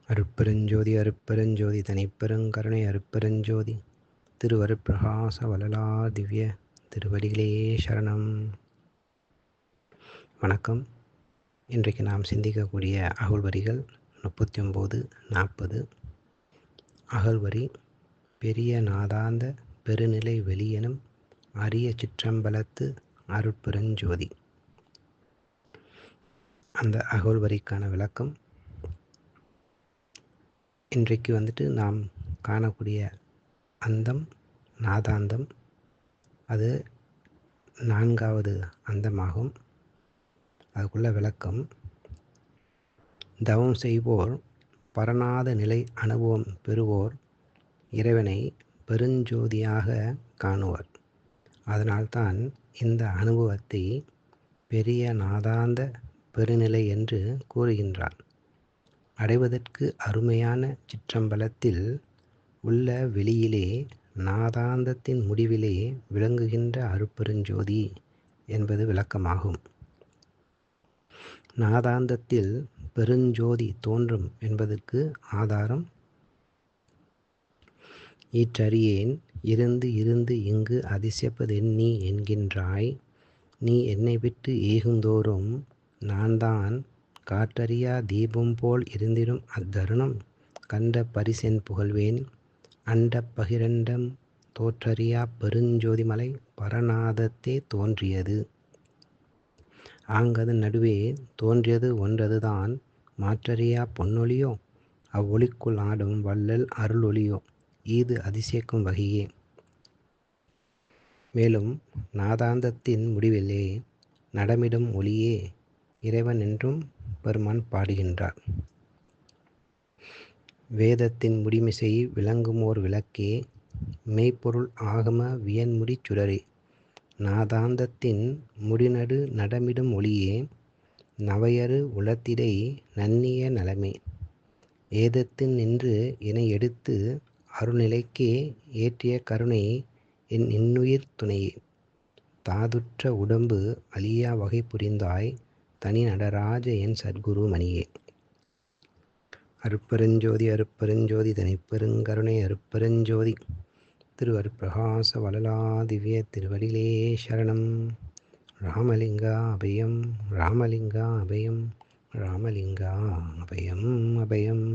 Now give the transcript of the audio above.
அருட்பெருஞ்சோதி அருட்பெருஞ்சோதி தனிப்பெருங்கருணை அருட்பெருஞ்சோதி திருவருட்பிரகாச வள்ளலார் திவ்ய திருவடிகளே சரணம். வணக்கம். இன்றைக்கு நாம் சிந்திக்கக்கூடிய அகழ்வரிகள் 39-40. அகழ்வரி: பெரிய நாதாந்த பெருநிலை வெளியெனும் அரிய சிற்றம்பலத்து அருட்பெருஞ்சோதி. அந்த அகழ்வரிக்கான விளக்கம். இன்றைக்கு நாம் காணக்கூடிய அந்தம் நாதாந்தம், அது 4வது அந்தமாகும். அதுக்குள்ள விளக்கம்: தவம் செய்வோர் பரநாத நிலை அனுபவம் பெறுவோர் இறைவனை பெருஞ்சோதியாக காணுவர். அதனால்தான் இந்த அனுபவத்தை பெரிய நாதாந்த பெருநிலை என்று கூறுகின்றார். அடைவதற்கு அருமையான சிற்றம்பலத்தில் உள்ள வெளியிலே நாதாந்தத்தின் முடிவிலே விளங்குகின்ற அருட்பெருஞ்சோதி என்பது விளக்கமாகும். நாதாந்தத்தில் பெருஞ்சோதி தோன்றும் என்பதற்கு ஆதாரம்: ஈற்றறியேன் இருந்து இருந்து இங்கு அதிசயப்பதென்னி என்கின்றாய், நீ என்னை விட்டு ஏகுந்தோறும் நான்தான் காற்றறியா தீபம் போல் இருந்திடும் அத்தருணம் கண்ட பரிசென் புகழ்வேன், அண்டப் பகிரண்டம் தோற்றறியா பெருஞ்சோதிமலை பரநாதத்தே தோன்றியது. ஆங்கதன் நடுவே தோன்றியது ஒன்றதுதான் மாற்றறியா பொன்னொளியோ, அவ்வொளிக்குள் ஆடும் வள்ளல் அருளொளியோ, ஈது அதிசயிக்கும் வகையே. மேலும் நாதாந்தத்தின் முடிவிலே நடமிடும் ஒளியே இறைவன் என்றும் பெருமான் பாடுகின்றார். வேதத்தின் முடிமிசை விளங்குமோர் விளக்கே, மெய்ப்பொருள் ஆகம வியன்முடிச் சுடரே, நாதாந்தத்தின் முடிநடு நடமிடும் ஒளியே, நவையறு உளத்திடை நண்ணிய நலமே, ஏதத்தின் நின்று எனை எடுத்து அருள்நிலைக்கே ஏற்றிய கருணை என் இன்னுயிர் துணையே, தாதுற்ற உடம்பு அழியா வகை புரிந்தாய், தனி நடராஜ என் சத்குரு மணியே. அருட்பெருஞ்சோதி அருட்பெருஞ்சோதி தனிப்பெருங்கருணை அருட்பெருஞ்சோதி திருவருட்பிரகாச வள்ளலார் திவ்ய திருவடிகளே சரணம். ராமலிங்கா அபயம் ராமலிங்கா அபயம் ராமலிங்கா அபயம் அபயம்.